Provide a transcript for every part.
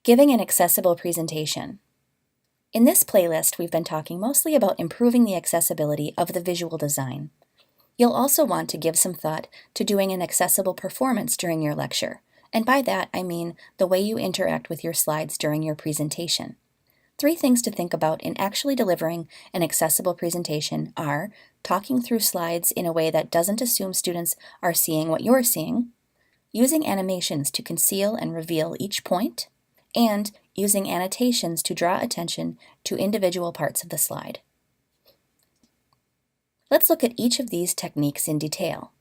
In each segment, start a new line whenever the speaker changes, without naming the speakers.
Giving an accessible presentation. In this playlist, we've been talking mostly about improving the accessibility of the visual design. You'll also want to give some thought to doing an accessible performance during your lecture, and by that I mean the way you interact with your slides during your presentation. 3 things to think about in actually delivering an accessible presentation are talking through slides in a way that doesn't assume students are seeing what you're seeing, using animations to conceal and reveal each point, and using annotations to draw attention to individual parts of the slide. Let's look at each of these techniques in detail.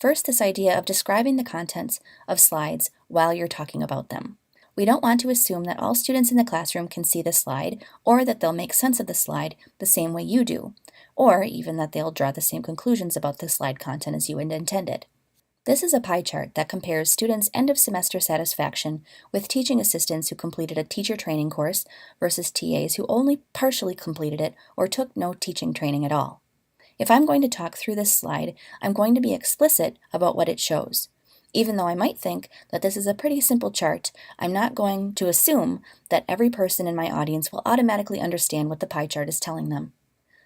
First, this idea of describing the contents of slides while you're talking about them. We don't want to assume that all students in the classroom can see the slide, or that they'll make sense of the slide the same way you do, or even that they'll draw the same conclusions about the slide content as you had intended. This is a pie chart that compares students' end-of-semester satisfaction with teaching assistants who completed a teacher training course versus TAs who only partially completed it or took no teaching training at all. If I'm going to talk through this slide, I'm going to be explicit about what it shows. Even though I might think that this is a pretty simple chart, I'm not going to assume that every person in my audience will automatically understand what the pie chart is telling them.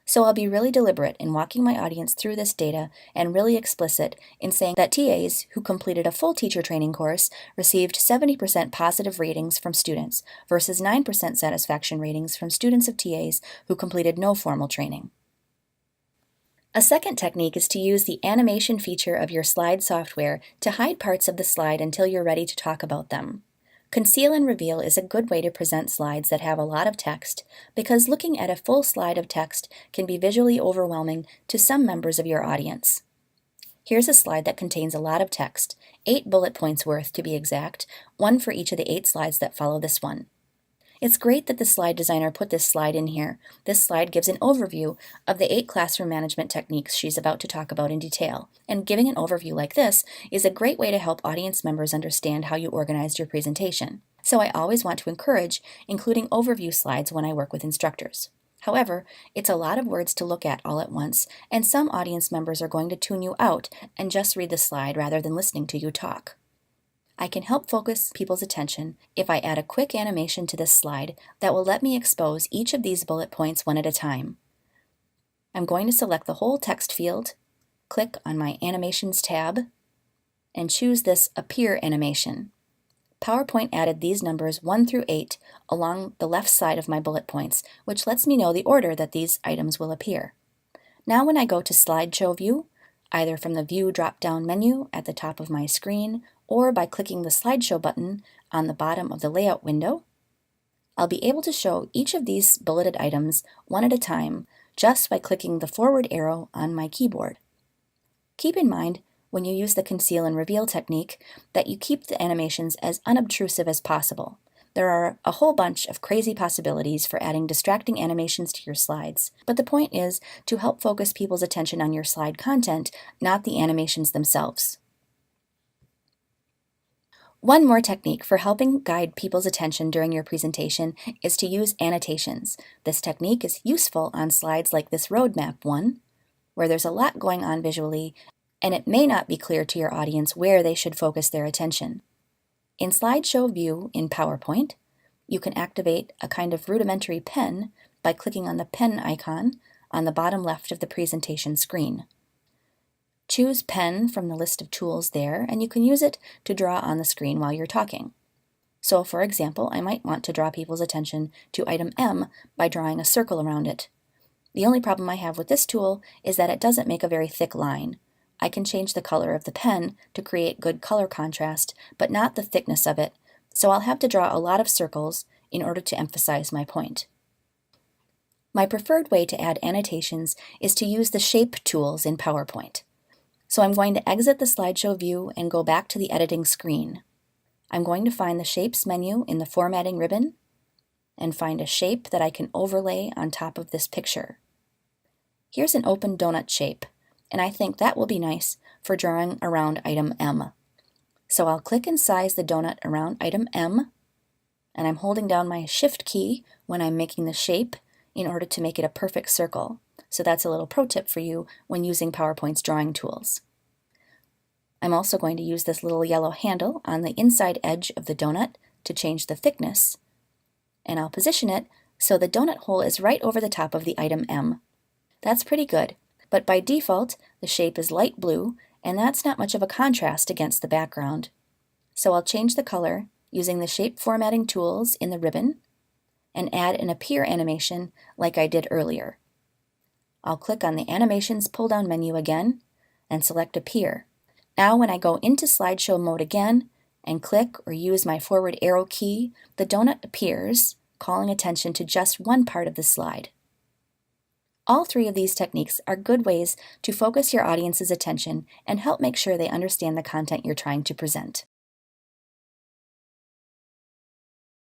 So I'll be really deliberate in walking my audience through this data and really explicit in saying that TAs who completed a full teacher training course received 70% positive ratings from students versus 9% satisfaction ratings from students of TAs who completed no formal training. A second technique is to use the animation feature of your slide software to hide parts of the slide until you're ready to talk about them. Conceal and reveal is a good way to present slides that have a lot of text, because looking at a full slide of text can be visually overwhelming to some members of your audience. Here's a slide that contains a lot of text, 8 bullet points worth to be exact, 1 for each of the 8 slides that follow this one. It's great that the slide designer put this slide in here. This slide gives an overview of the 8 classroom management techniques she's about to talk about in detail, and giving an overview like this is a great way to help audience members understand how you organized your presentation. So I always want to encourage including overview slides when I work with instructors. However, it's a lot of words to look at all at once, and some audience members are going to tune you out and just read the slide rather than listening to you talk. I can help focus people's attention if I add a quick animation to this slide that will let me expose each of these bullet points one at a time. I'm going to select the whole text field, click on my Animations tab, and choose this Appear animation. PowerPoint added these numbers 1 through 8 along the left side of my bullet points, which lets me know the order that these items will appear. Now when I go to Slideshow View, either from the View drop-down menu at the top of my screen or by clicking the Slideshow button on the bottom of the layout window, I'll be able to show each of these bulleted items one at a time just by clicking the forward arrow on my keyboard. Keep in mind, when you use the conceal and reveal technique, that you keep the animations as unobtrusive as possible. There are a whole bunch of crazy possibilities for adding distracting animations to your slides, but the point is to help focus people's attention on your slide content, not the animations themselves. One more technique for helping guide people's attention during your presentation is to use annotations. This technique is useful on slides like this roadmap one, where there's a lot going on visually, and it may not be clear to your audience where they should focus their attention. In Slideshow View in PowerPoint, you can activate a kind of rudimentary pen by clicking on the pen icon on the bottom left of the presentation screen. Choose Pen from the list of tools there, and you can use it to draw on the screen while you're talking. So, for example, I might want to draw people's attention to item M by drawing a circle around it. The only problem I have with this tool is that it doesn't make a very thick line. I can change the color of the pen to create good color contrast, but not the thickness of it, so I'll have to draw a lot of circles in order to emphasize my point. My preferred way to add annotations is to use the Shape tools in PowerPoint. So I'm going to exit the Slideshow view and go back to the editing screen. I'm going to find the Shapes menu in the Formatting ribbon and find a shape that I can overlay on top of this picture. Here's an open donut shape, and I think that will be nice for drawing around item M. So I'll click and size the donut around item M, and I'm holding down my Shift key when I'm making the shape in order to make it a perfect circle. So that's a little pro tip for you when using PowerPoint's drawing tools. I'm also going to use this little yellow handle on the inside edge of the donut to change the thickness, and I'll position it so the donut hole is right over the top of the item M. That's pretty good, but by default, the shape is light blue, and that's not much of a contrast against the background. So I'll change the color using the shape formatting tools in the ribbon and add an appear animation like I did earlier. I'll click on the Animations pull-down menu again and select Appear. Now when I go into slideshow mode again and click or use my forward arrow key, the donut appears, calling attention to just one part of the slide. All three of these techniques are good ways to focus your audience's attention and help make sure they understand the content you're trying to present.